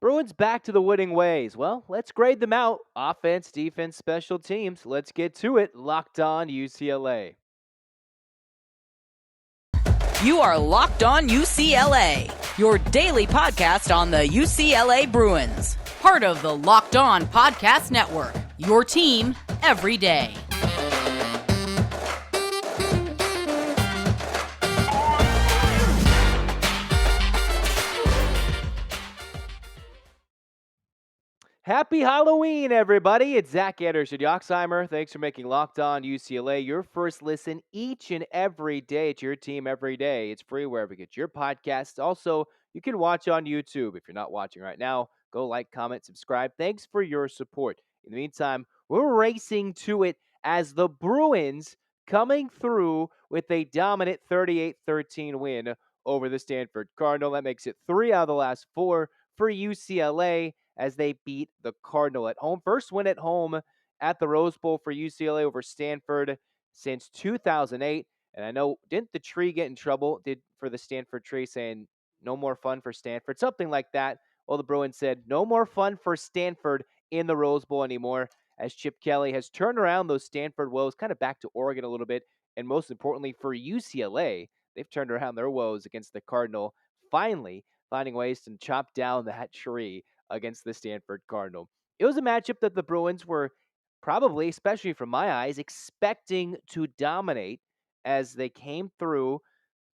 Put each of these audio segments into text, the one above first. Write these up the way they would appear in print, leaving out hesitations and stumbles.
Bruins back to the winning ways. Well, let's grade them out. Offense, defense, special teams. Let's get to it. Locked on UCLA. You are Locked On UCLA, your daily podcast on the UCLA Bruins. Part of the Locked On Podcast Network, your team every day. Happy Halloween, everybody. It's Zach Anderson-Yoxsimer. Thanks for making Locked On UCLA your first listen each and every day. It's your team every day. It's free wherever you get your podcasts. Also, you can watch on YouTube. If you're not watching right now, go like, comment, subscribe. Thanks for your support. In the meantime, we're racing to it as the Bruins coming through with a dominant 38-13 win over the Stanford Cardinal. That makes it 3 out of the last 4 for UCLA as they beat the Cardinal at home. First win at home at the Rose Bowl for UCLA over Stanford since 2008. And I know, didn't the tree get in trouble for the Stanford tree saying no more fun for Stanford? Something like that. Well, the Bruins said no more fun for Stanford in the Rose Bowl anymore, as Chip Kelly has turned around those Stanford woes kind of back to Oregon a little bit. And most importantly for UCLA, they've turned around their woes against the Cardinal, finally finding ways to chop down that tree against the Stanford Cardinal. It was a matchup that the Bruins were probably, especially from my eyes, expecting to dominate as they came through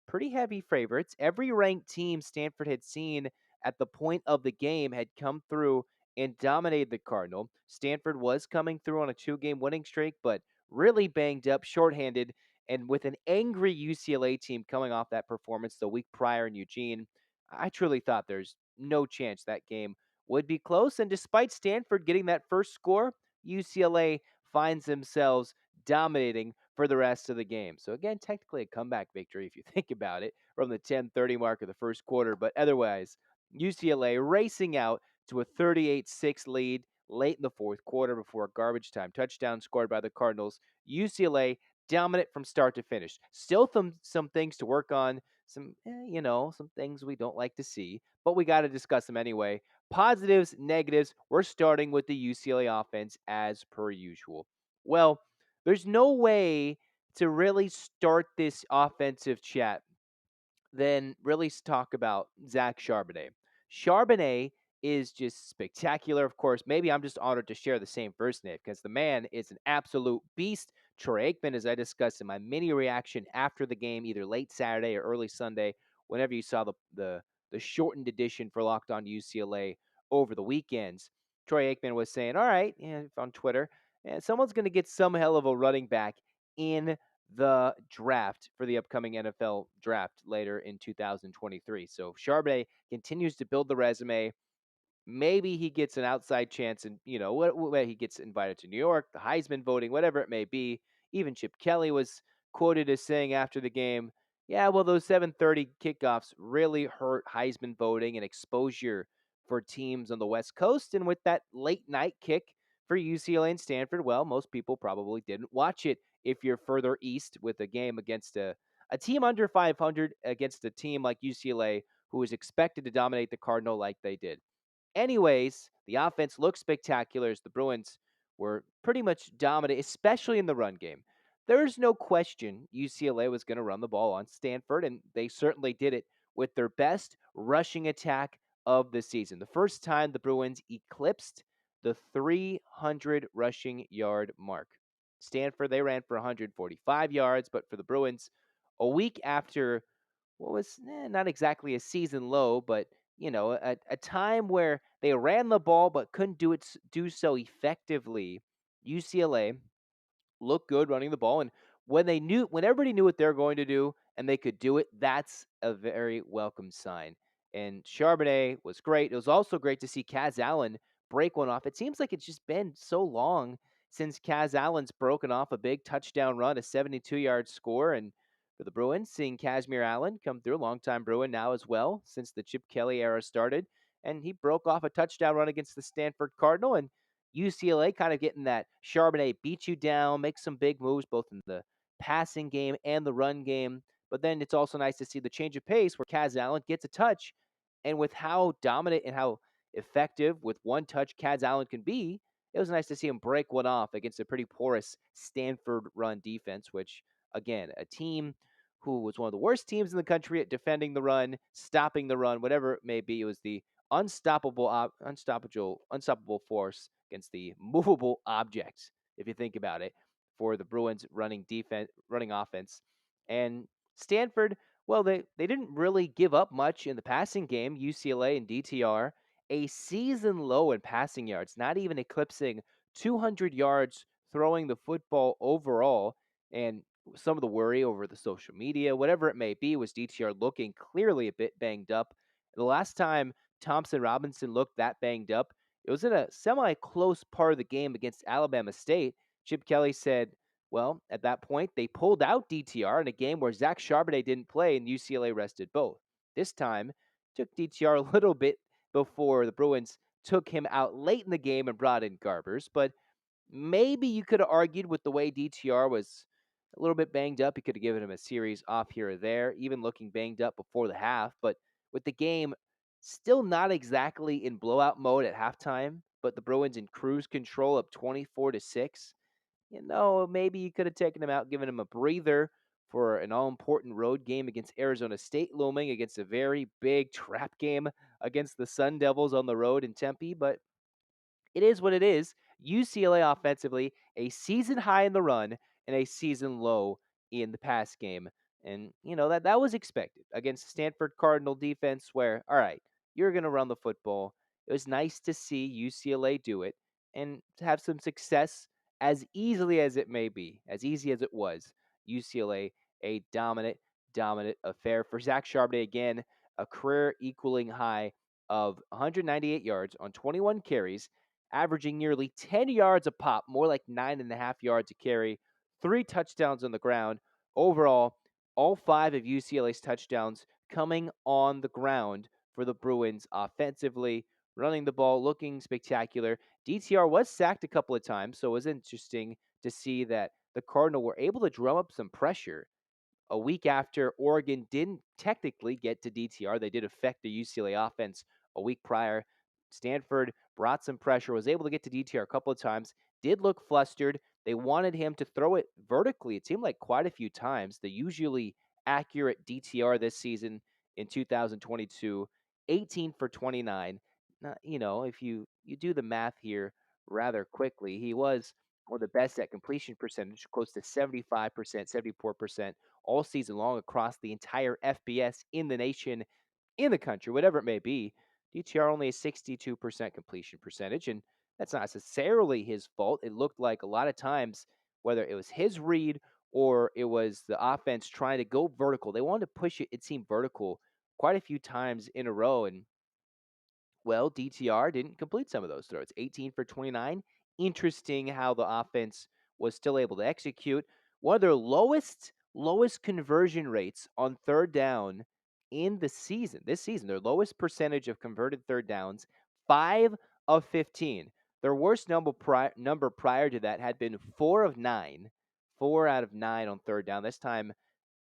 pretty heavy favorites. Every ranked team Stanford had seen at the point of the game had come through and dominated the Cardinal. Stanford was coming through on a 2-game winning streak, but really banged up, shorthanded, and with an angry UCLA team coming off that performance the week prior in Eugene, I truly thought there's no chance that game would be close. And despite Stanford getting that first score, UCLA finds themselves dominating for the rest of the game. So again, technically a comeback victory if you think about it from the 10:30 mark of the first quarter, but otherwise UCLA racing out to a 38-6 lead late in the fourth quarter before a garbage time touchdown scored by the Cardinals. UCLA dominant from start to finish. Still some things to work on, some things we don't like to see, but we got to discuss them anyway. Positives, negatives. We're starting with the UCLA offense as per usual. Well, there's no way to really start this offensive chat than really talk about Zach Charbonnet. Charbonnet is just spectacular. Of course, maybe I'm just honored to share the same first name because the man is an absolute beast. Troy Aikman, as I discussed in my mini reaction after the game, either late Saturday or early Sunday, whenever you saw the shortened edition for Locked On UCLA over the weekends, Troy Aikman was saying, "All right," on Twitter, someone's going to get some hell of a running back in the draft for the upcoming NFL draft later in 2023. So Charbonnet continues to build the resume. Maybe he gets an outside chance, and what he gets invited to New York, the Heisman voting, whatever it may be. Even Chip Kelly was quoted as saying after the game, "Yeah, well, those 7:30 kickoffs really hurt Heisman voting and exposure for teams on the West Coast." And with that late night kick for UCLA and Stanford, well, most people probably didn't watch it if you're further east with a game against a team under 500 against a team like UCLA who is expected to dominate the Cardinal like they did. Anyways, the offense looked spectacular as the Bruins were pretty much dominant, especially in the run game. There's no question UCLA was going to run the ball on Stanford, and they certainly did it with their best rushing attack of the season. The first time the Bruins eclipsed the 300 rushing yard mark. Stanford, they ran for 145 yards, but for the Bruins, a week after what was not exactly a season low, but a time where they ran the ball but couldn't do so effectively. UCLA looked good running the ball, and when everybody knew what they're going to do and they could do it, that's a very welcome sign. And Charbonnet was great. It was also great to see Kaz Allen break one off. It seems like it's just been so long since Kaz Allen's broken off a big touchdown run, a 72-yard score, and for the Bruins, seeing Kazmir Allen come through, longtime Bruin now as well, since the Chip Kelly era started, and he broke off a touchdown run against the Stanford Cardinal, and UCLA kind of getting that Charbonnet beat you down, make some big moves both in the passing game and the run game. But then it's also nice to see the change of pace where Kaz Allen gets a touch. And with how dominant and how effective with one touch Kaz Allen can be, it was nice to see him break one off against a pretty porous Stanford run defense, which, again, a team who was one of the worst teams in the country at defending the run, stopping the run, whatever it may be. It was the unstoppable force against the movable object, if you think about it, for the Bruins running offense. And Stanford, well, they didn't really give up much in the passing game. UCLA and DTR, a season low in passing yards, not even eclipsing 200 yards throwing the football overall. And some of the worry over the social media, whatever it may be, was DTR looking clearly a bit banged up. The last time Thompson-Robinson looked that banged up, it was in a semi close part of the game against Alabama State. Chip Kelly said, well, at that point, they pulled out DTR in a game where Zach Charbonnet didn't play and UCLA rested both. This time, took DTR a little bit before the Bruins took him out late in the game and brought in Garbers, but maybe you could have argued with the way DTR was a little bit banged up. You could have given him a series off here or there, even looking banged up before the half. But with the game still not exactly in blowout mode at halftime, but the Bruins in cruise control up 24-6, maybe you could have taken him out, given him a breather for an all important road game against Arizona State looming, against a very big trap game against the Sun Devils on the road in Tempe. But it is what it is. UCLA offensively, a season high in the run and a season low in the pass game. And, that was expected against Stanford Cardinal defense where, all right, you're going to run the football. It was nice to see UCLA do it and to have some success as easily as it may be, as easy as it was. UCLA, a dominant affair for Zach Charbonnet again, a career equaling high of 198 yards on 21 carries, averaging nearly 10 yards a pop, more like 9.5 yards a carry, 3 touchdowns on the ground. Overall, all 5 of UCLA's touchdowns coming on the ground for the Bruins offensively, running the ball, looking spectacular. DTR was sacked a couple of times, so it was interesting to see that the Cardinal were able to drum up some pressure a week after Oregon didn't technically get to DTR. They did affect the UCLA offense a week prior. Stanford brought some pressure, was able to get to DTR a couple of times, did look flustered. They wanted him to throw it vertically. It seemed like quite a few times. The usually accurate DTR this season in 2022, 18 for 29. Now, if you do the math here rather quickly, he was one of the best at completion percentage, close to 75%, 74% all season long across the entire FBS in the nation, in the country, whatever it may be. DTR only a 62% completion percentage, and that's not necessarily his fault. It looked like a lot of times, whether it was his read or it was the offense trying to go vertical, they wanted to push it, it seemed vertical quite a few times in a row. And well, DTR didn't complete some of those throws. 18 for 29. Interesting how the offense was still able to execute. One of their lowest conversion rates on third down in the season. This season, their lowest percentage of converted third downs, 5 of 15. Their worst number prior to that had been 4 of 9. 4 out of 9 on third down. This time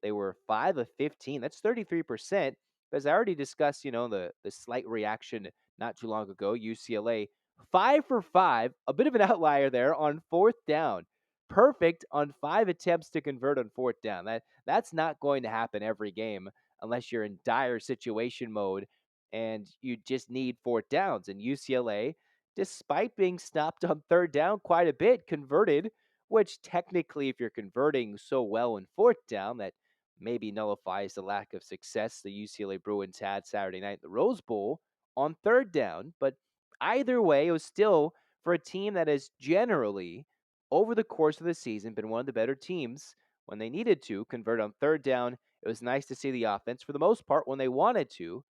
they were 5 of 15. That's 33%. As I already discussed, the slight reaction not too long ago, UCLA 5 for 5, a bit of an outlier there on fourth down. Perfect on 5 attempts to convert on fourth down. That's not going to happen every game unless you're in dire situation mode and you just need fourth downs. And UCLA, despite being stopped on third down quite a bit, converted, which technically, if you're converting so well in fourth down, that maybe nullifies the lack of success the UCLA Bruins had Saturday night at the Rose Bowl on third down. But either way, it was still for a team that has generally, over the course of the season, been one of the better teams when they needed to convert on third down. It was nice to see the offense, for the most part, when they wanted to.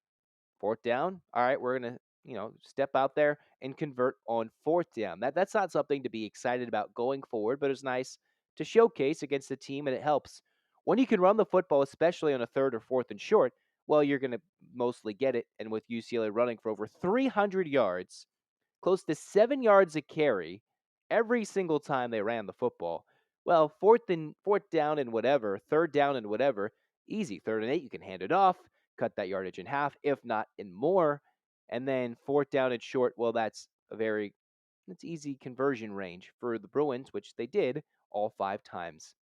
Fourth down, all right, we're going to, step out there and convert on fourth down. That's not something to be excited about going forward, but it's nice to showcase against the team, and it helps. When you can run the football, especially on a third or fourth and short, well, you're going to mostly get it. And with UCLA running for over 300 yards, close to 7 yards a carry every single time they ran the football. Well, fourth down and whatever, third down and whatever, easy. 3rd and 8, you can hand it off, cut that yardage in half, if not in more. And then fourth down and short, well, that's easy conversion range for the Bruins, which they did all 5 times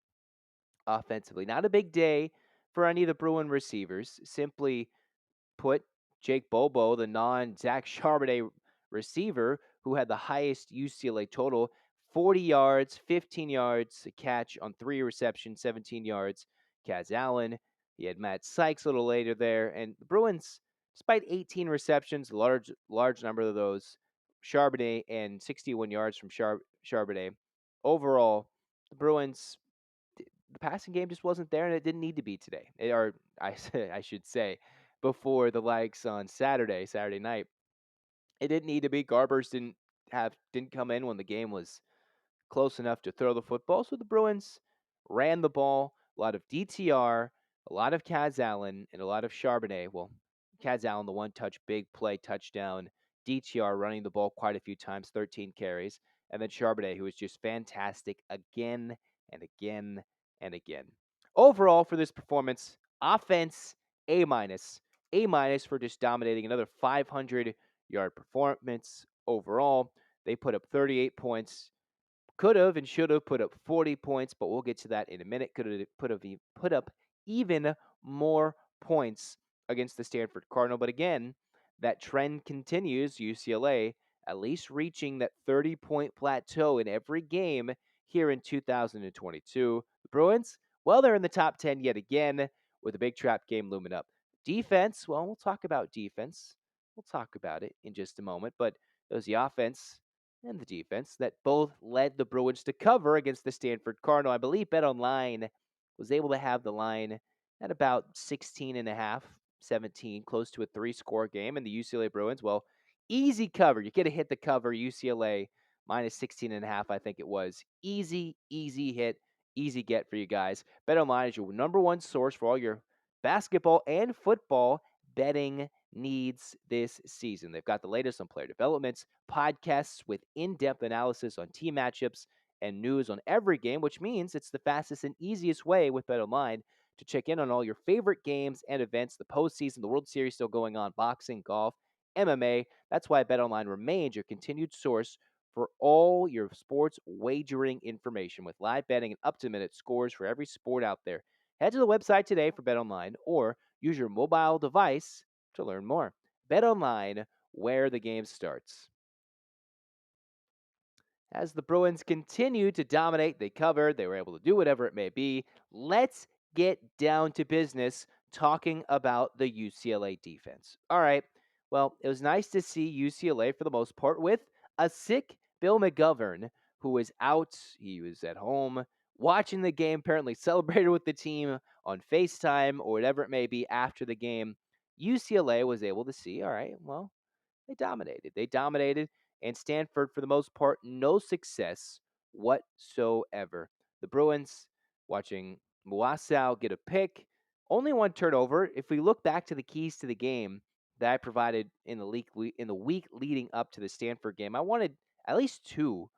offensively. Not a big day for any of the Bruin receivers. Simply put, Jake Bobo, the non-Zach Charbonnet receiver, who had the highest UCLA total, 40 yards, 15 yards, a catch on 3 receptions, 17 yards. Kaz Allen, he had Matt Sykes a little later there, and the Bruins, despite 18 receptions, large number of those, Charbonnet and 61 yards from Charbonnet. Overall, the Bruins, the passing game just wasn't there, and it didn't need to be today. I should say, before the likes on Saturday night, it didn't need to be. Garbers didn't come in when the game was close enough to throw the football. So the Bruins ran the ball, a lot of DTR, a lot of Kaz Allen, and a lot of Charbonnet. Well, Kaz Allen, the one touch, big play touchdown. DTR running the ball quite a few times, 13 carries. And then Charbonnet, who was just fantastic again and again and again. Overall, for this performance, offense, A minus. A minus for just dominating another 500-yard performance overall. They put up 38 points, could have and should have put up 40 points, but we'll get to that in a minute. Could have put up even more points against the Stanford Cardinal. But again, that trend continues. UCLA at least reaching that 30-point plateau in every game here in 2022. The Bruins, well, they're in the top 10 yet again with a big trap game looming up. Defense, well, we'll talk about defense. We'll talk about it in just a moment. But it was the offense and the defense that both led the Bruins to cover against the Stanford Cardinal. I believe BetOnline was able to have the line at about 16 and a half, 17, close to a 3-score game. And the UCLA Bruins, well, easy cover. You get to hit the cover. UCLA minus 16 and a half, I think it was. Easy hit, easy get for you guys. BetOnline is your number one source for all your basketball and football betting needs this season. They've got the latest on player developments, podcasts with in-depth analysis on team matchups, and news on every game, which means it's the fastest and easiest way with BetOnline to check in on all your favorite games and events. The postseason, the World Series still going on, boxing, golf, MMA. That's why BetOnline remains your continued source for all your sports wagering information with live betting and up-to-minute scores for every sport out there. Head to the website today for BetOnline or use your mobile device to learn more. BetOnline, where the game starts. As the Bruins continue to dominate, they covered, they were able to do whatever it may be. Let's get down to business talking about the UCLA defense. All right. Well, it was nice to see UCLA for the most part with a sick Bill McGovern who was out. He was at home watching the game, apparently celebrated with the team on FaceTime or whatever it may be after the game. UCLA was able to see, all right, well, they dominated. They dominated, and Stanford, for the most part, no success whatsoever. The Bruins, watching Muasau get a pick, only one turnover. If we look back to the keys to the game that I provided in the week leading up to the Stanford game, I wanted at least two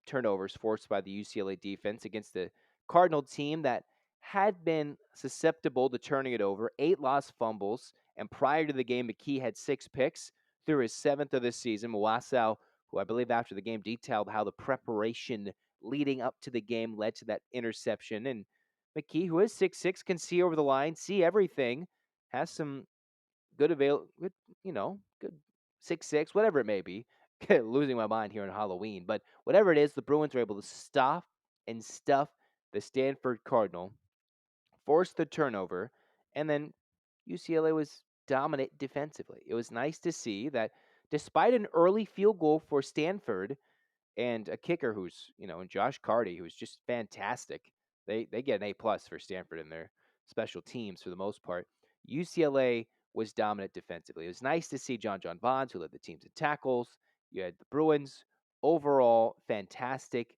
turnovers forced by the UCLA defense against the Cardinal team that had been susceptible to turning it over, 8 lost fumbles, and prior to the game, McKee had 6 picks through his 7th of this season. Muasau, who I believe after the game detailed how the preparation leading up to the game led to that interception. And McKee, who is 6'6", can see over the line, see everything, has some good 6'6", whatever it may be. Losing my mind here on Halloween, but whatever it is, the Bruins were able to stop and stuff the Stanford Cardinal, force the turnover, and then UCLA was dominant defensively. It was nice to see that despite an early field goal for Stanford, and a kicker who's, and Josh Carty, who's just fantastic. They get an A+ for Stanford in their special teams for the most part. UCLA was dominant defensively. It was nice to see John Bonds, who led the teams in tackles. You had the Bruins overall fantastic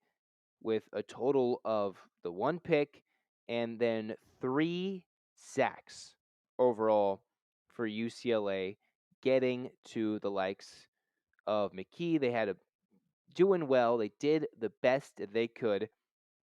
with a total of the 1 pick and then 3 sacks overall for UCLA, getting to the likes of McKee. They had a doing well. They did the best they could.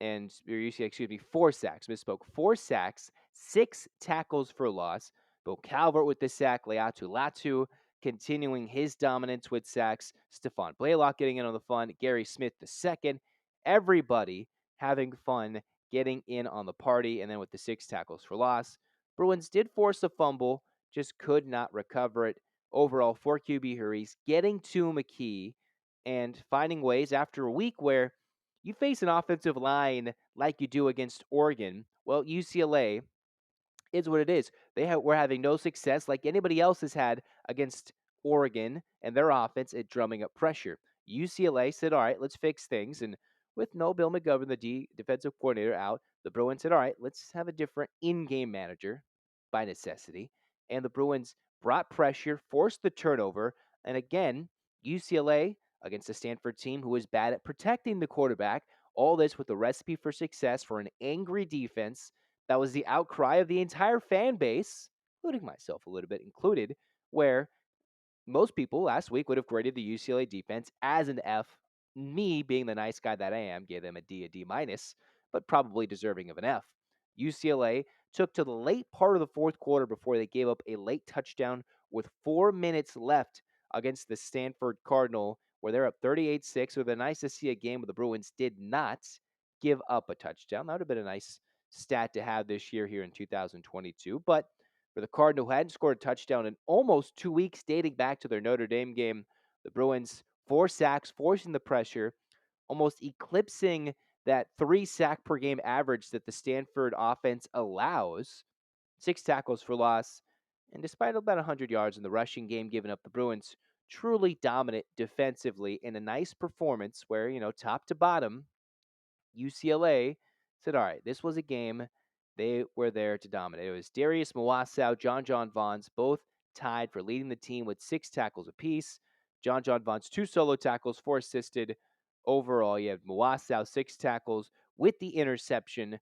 And UCLA, 4 sacks. Misspoke. 4 sacks, 6 tackles for loss. Bo Calvert with the sack. Leatu Latu continuing his dominance with sacks. Stephon Blaylock getting in on the fun. Gary Smith the second. Everybody having fun getting in on the party. And then with the 6 tackles for loss, Bruins did force a fumble, just could not recover it. Overall, 4 QB hurries, getting to McKee and finding ways after a week where you face an offensive line like you do against Oregon. Well, UCLA is what it is. Were having no success like anybody else has had against Oregon and their offense at drumming up pressure. UCLA said, "All right, let's fix things." And with no Bill McGovern, the defensive coordinator, out, the Bruins said, "All right, let's have a different in-game manager by necessity." And the Bruins brought pressure, forced the turnover, and again, UCLA against a Stanford team who was bad at protecting the quarterback. All this with a recipe for success for an angry defense that was the outcry of the entire fan base, including myself a little bit included, where most people last week would have graded the UCLA defense as an F. Me, being the nice guy that I am, gave them a D minus, but probably deserving of an F. UCLA took to the late part of the fourth quarter before they gave up a late touchdown with 4 minutes left against the Stanford Cardinal, where they're up 38-6. It would have been nice to see a game where the Bruins did not give up a touchdown. That would have been a nice stat to have this year here in 2022. But for the Cardinal, who hadn't scored a touchdown in almost 2 weeks, dating back to their Notre Dame game, the Bruins 4 sacks, forcing the pressure, almost eclipsing that 3 sack per game average that the Stanford offense allows. 6 tackles for loss, and despite about 100 yards in the rushing game given up, the Bruins truly dominant defensively in a nice performance where, top to bottom, UCLA said, all right, this was a game they were there to dominate. It was Darius Mawasow, John Vaughns, both tied for leading the team with 6 tackles apiece. John Vaughns, 2 solo tackles, 4 assisted. Overall, you have Mawasow, 6 tackles with the interception.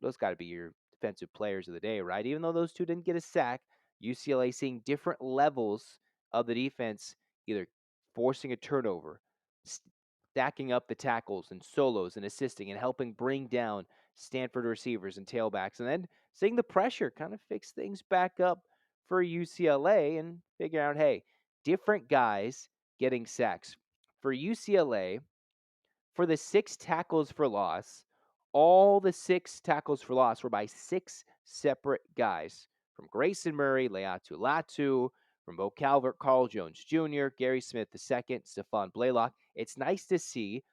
Those got to be your defensive players of the day, right? Even though those two didn't get a sack, UCLA seeing different levels of the defense, either forcing a turnover, stacking up the tackles and solos and assisting and helping bring down Stanford receivers and tailbacks, and then seeing the pressure kind of fix things back up for UCLA and figure out, hey, different guys getting sacks. For UCLA, for the 6 tackles for loss, all the 6 tackles for loss were by 6 separate guys. From Grayson Murray, Leatu Latu, from Bo Calvert, Carl Jones Jr., Gary Smith II, Stephon Blaylock. It's nice to see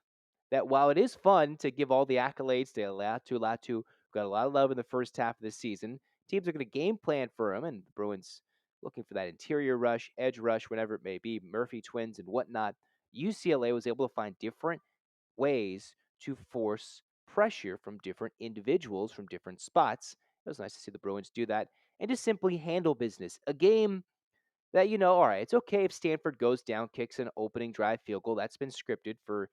that while it is fun to give all the accolades to Leatu Latu, who got a lot of love in the first half of the season, teams are going to game plan for him, and the Bruins looking for that interior rush, edge rush, whatever it may be, Murphy twins and whatnot. UCLA was able to find different ways to force pressure from different individuals from different spots. It was nice to see the Bruins do that and just simply handle business. A game that, all right, it's okay if Stanford goes down, kicks an opening drive field goal. That's been scripted for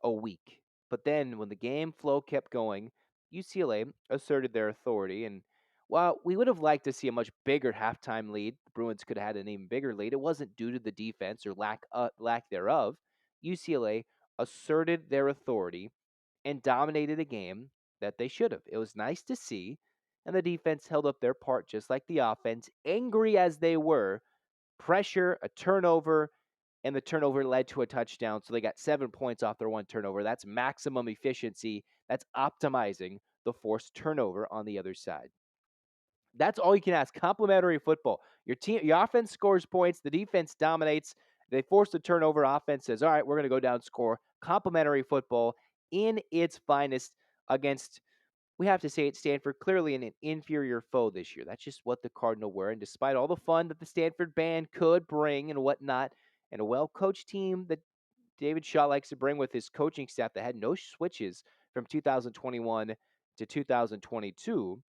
a week. But then when the game flow kept going, UCLA asserted their authority. And while we would have liked to see a much bigger halftime lead, the Bruins could have had an even bigger lead. It wasn't due to the defense or lack thereof. UCLA asserted their authority and dominated a game that they should have. It was nice to see. And the defense held up their part just like the offense, angry as they were. Pressure, a turnover, and the turnover led to a touchdown. So they got 7 points off their one turnover. That's maximum efficiency. That's optimizing the forced turnover on the other side. That's all you can ask. Complementary football. Your offense scores points, the defense dominates. They force the turnover. Offense says, all right, we're going to go down, score. Complementary football in its finest against, we have to say it, Stanford, clearly an inferior foe this year. That's just what the Cardinal were. And despite all the fun that the Stanford band could bring and whatnot, and a well-coached team that David Shaw likes to bring with his coaching staff that had no switches from 2021 to 2022,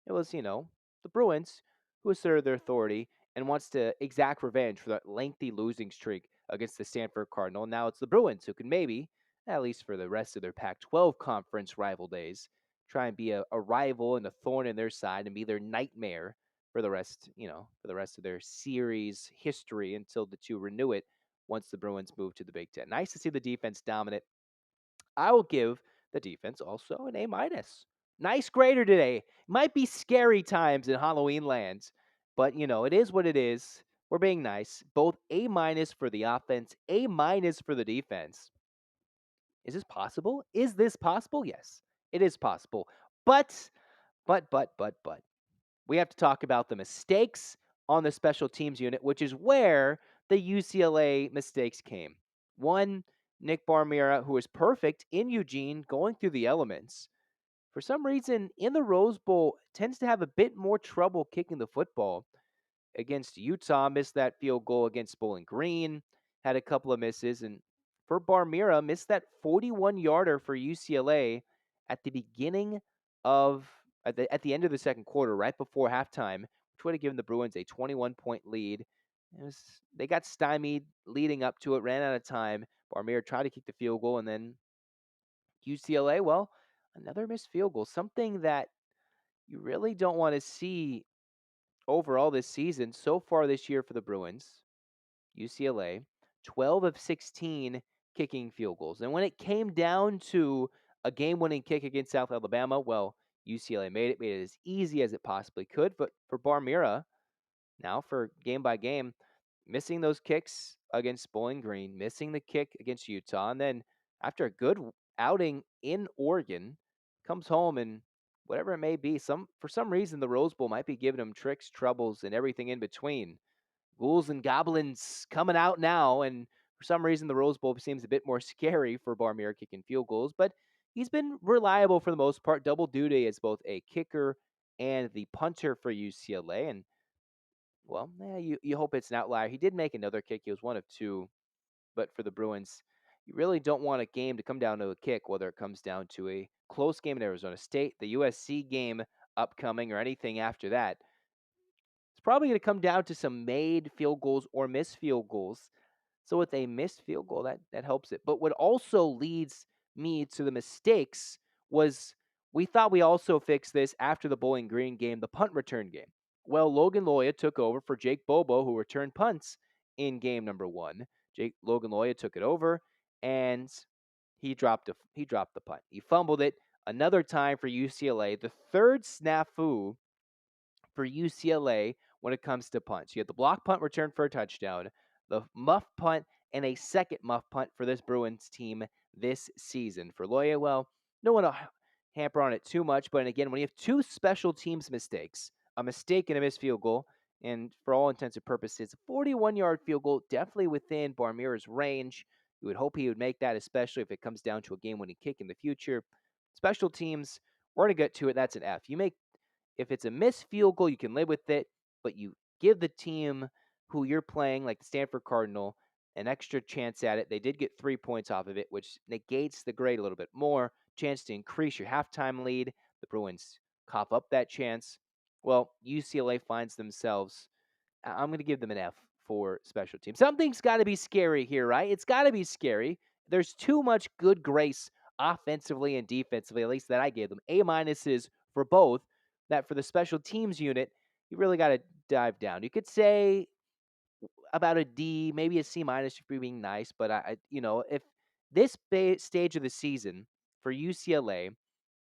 it was, the Bruins who asserted their authority and wants to exact revenge for that lengthy losing streak against the Stanford Cardinal. Now it's the Bruins who can maybe, at least for the rest of their Pac-12 conference rival days, try and be a rival and a thorn in their side and be their nightmare for the rest, for the rest of their series history until the two renew it once the Bruins move to the Big Ten. Nice to see the defense dominant. I will give the defense also an A minus. Nice grader today. Might be scary times in Halloween lands, but it is what it is. We're being nice. Both A minus for the offense, A minus for the defense. Is this possible? Is this possible? Yes, it is possible. But, but, we have to talk about the mistakes on the special teams unit, which is where the UCLA mistakes came. One, Nick Barmera, who was perfect in Eugene, going through the elements. For some reason, in the Rose Bowl, tends to have a bit more trouble kicking the football. Against Utah, missed that field goal against Bowling Green, had a couple of misses, and for Barmera, missed that 41-yarder for UCLA at the beginning of at the end of the second quarter, right before halftime, which would have given the Bruins a 21-point lead. They got stymied leading up to it, ran out of time. Barmera tried to kick the field goal, and then UCLA, well, another missed field goal, something that you really don't want to see overall this season. So far this year for the Bruins, UCLA, 12 of 16 kicking field goals. And when it came down to a game-winning kick against South Alabama, well, UCLA made it as easy as it possibly could. But for Barmera, now for game by game, missing those kicks against Bowling Green, missing the kick against Utah, and then after a good outing in Oregon, comes home and whatever it may be, for some reason the Rose Bowl might be giving him tricks, troubles, and everything in between. Ghouls and goblins coming out now, and for some reason the Rose Bowl seems a bit more scary for Barmere kicking field goals, but he's been reliable for the most part, double duty as both a kicker and the punter for UCLA, and well, you hope it's an outlier. He did make another kick. He was one of two, but for the Bruins, you really don't want a game to come down to a kick, whether it comes down to a close game in Arizona State, the USC game upcoming, or anything after that. It's probably going to come down to some made field goals or missed field goals. So with a missed field goal, that helps it. But what also leads me to the mistakes was we thought we also fixed this after the Bowling Green game, the punt return game. Well, Logan Loya took over for Jake Bobo, who returned punts in game number one. Logan Loya took it over, and he dropped the punt. He fumbled it another time for UCLA. The third snafu for UCLA when it comes to punts. You have the block punt return for a touchdown, the muff punt, and a second muff punt for this Bruins team this season. For Loya, well, no one will hamper on it too much, but again, when you have two special teams mistakes, a mistake and a missed field goal, and for all intents and purposes, a 41-yard field goal, definitely within Barmera's range. You would hope he would make that, especially if it comes down to a game-winning kick in the future. Special teams, we're going to get to it. That's an F. If it's a missed field goal, you can live with it, but you give the team who you're playing, like the Stanford Cardinal, an extra chance at it. They did get 3 points off of it, which negates the grade a little bit more. Chance to increase your halftime lead. The Bruins cough up that chance. Well, UCLA finds themselves. I'm going to give them an F for special teams. Something's got to be scary here, right? It's got to be scary. There's too much good grace offensively and defensively, at least that I gave them. A minuses for both. That for the special teams unit, you really got to dive down. You could say about a D, maybe a C minus if you're being nice, but if this stage of the season for UCLA,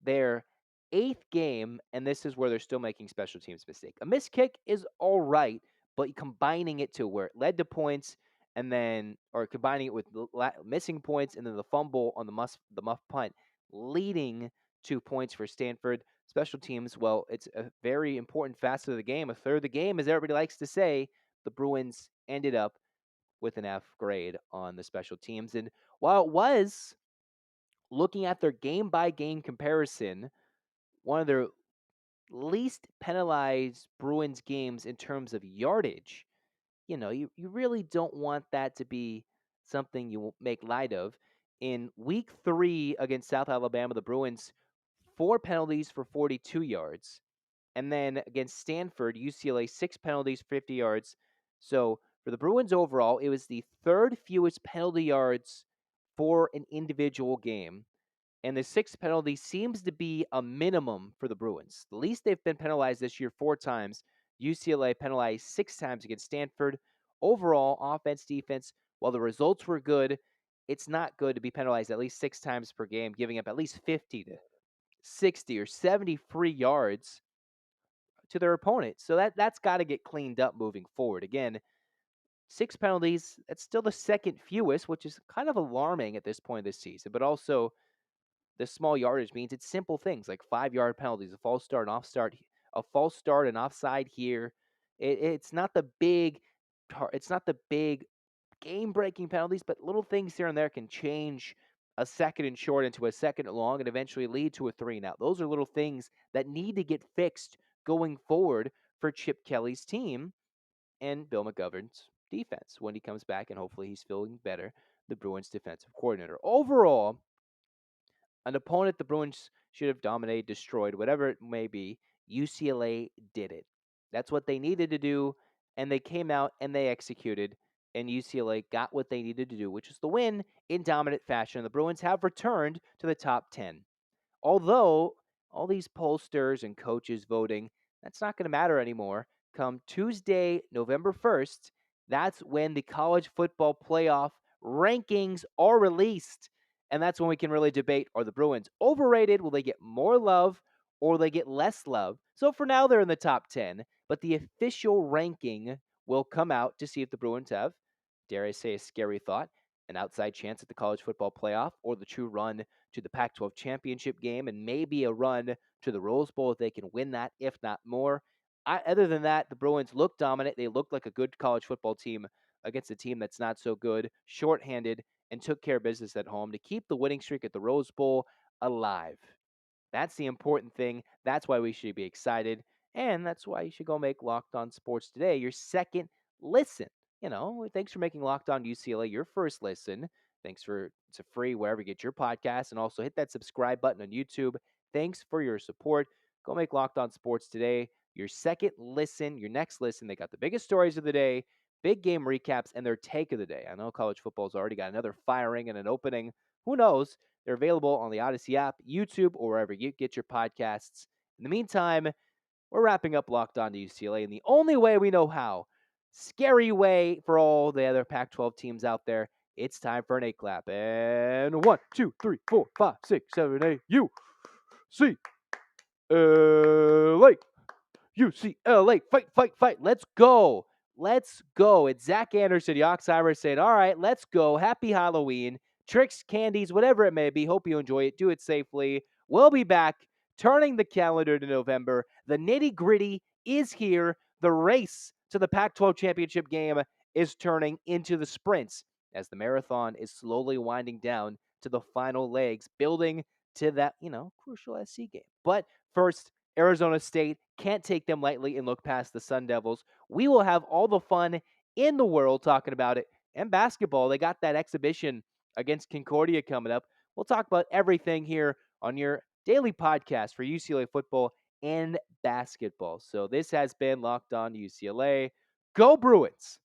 their eighth game, and this is where they're still making special teams mistake. A missed kick is all right, but combining it to where it led to points, and then or combining it with missing points, and then the fumble on the muff punt, leading to points for Stanford. Special teams, well, it's a very important facet of the game. A third of the game, as everybody likes to say. The Bruins ended up with an F grade on the special teams. And while it was looking at their game by game comparison, one of their least penalized Bruins games in terms of yardage, you really don't want that to be something you make light of. In week 3 against South Alabama, the Bruins, 4 penalties for 42 yards. And then against Stanford, UCLA, 6 penalties, 50 yards. So for the Bruins overall, it was the third fewest penalty yards for an individual game. And the 6th penalty seems to be a minimum for the Bruins. The least they've been penalized this year 4 times. UCLA penalized 6 times against Stanford. Overall, offense, defense, while the results were good, it's not good to be penalized at least 6 times per game, giving up at least 50 to 60 or 70 free yards to their opponent. So that's got to get cleaned up moving forward. Again, 6 penalties, that's still the second fewest, which is kind of alarming at this point of the season, but also the small yardage means it's simple things like 5-yard penalties, a false start, an off start, a false start, and offside here. It's not the big, it's not the big game-breaking penalties, but little things here and there can change a second and short into a second and long and eventually lead to a 3 and out. Those are little things that need to get fixed going forward for Chip Kelly's team and Bill McGovern's defense when he comes back, and hopefully he's feeling better, the Bruins defensive coordinator. Overall, an opponent the Bruins should have dominated, destroyed, whatever it may be, UCLA did it. That's what they needed to do, and they came out and they executed, and UCLA got what they needed to do, which is the win in dominant fashion. The Bruins have returned to the top 10. Although all these pollsters and coaches voting, that's not going to matter anymore. Come Tuesday, November 1st, that's when the college football playoff rankings are released. And that's when we can really debate, are the Bruins overrated? Will they get more love or will they get less love? So for now, they're in the top 10, but the official ranking will come out to see if the Bruins have, dare I say, a scary thought, an outside chance at the college football playoff or the true run to the Pac 12 championship game and maybe a run to the Rose Bowl if they can win that, if not more. Other than that, the Bruins look dominant. They look like a good college football team against a team that's not so good, shorthanded, and took care of business at home to keep the winning streak at the Rose Bowl alive. That's the important thing. That's why we should be excited. And that's why you should go make Locked On Sports Today your second listen. Thanks for making Locked On UCLA your first listen. Thanks for it's a free wherever you get your podcast. And also hit that subscribe button on YouTube. Thanks for your support. Go make Locked On Sports Today your second listen, your next listen. They got the biggest stories of the day, big game recaps, and their take of the day. I know college football's already got another firing and an opening. Who knows? They're available on the Odyssey app, YouTube, or wherever you get your podcasts. In the meantime, we're wrapping up Locked On to UCLA in the only way we know how. Scary way for all the other Pac 12 teams out there. It's time for an A clap. And 1, 2, 3, 4, 5, 6, 7, 8. UCLA. UCLA, fight, fight, fight. Let's go. Let's go. It's Zach Anderson-Yoxsimer saying, all right, let's go. Happy Halloween. Tricks, candies, whatever it may be. Hope you enjoy it. Do it safely. We'll be back, turning the calendar to November. The nitty gritty is here. The race to the Pac 12 championship game is turning into the sprints as the marathon is slowly winding down to the final legs, building to that, crucial SC game. But first, Arizona State can't take them lightly and look past the Sun Devils. We will have all the fun in the world talking about it. And basketball, they got that exhibition against Concordia coming up. We'll talk about everything here on your daily podcast for UCLA football and basketball. So this has been Locked On UCLA. Go Bruins!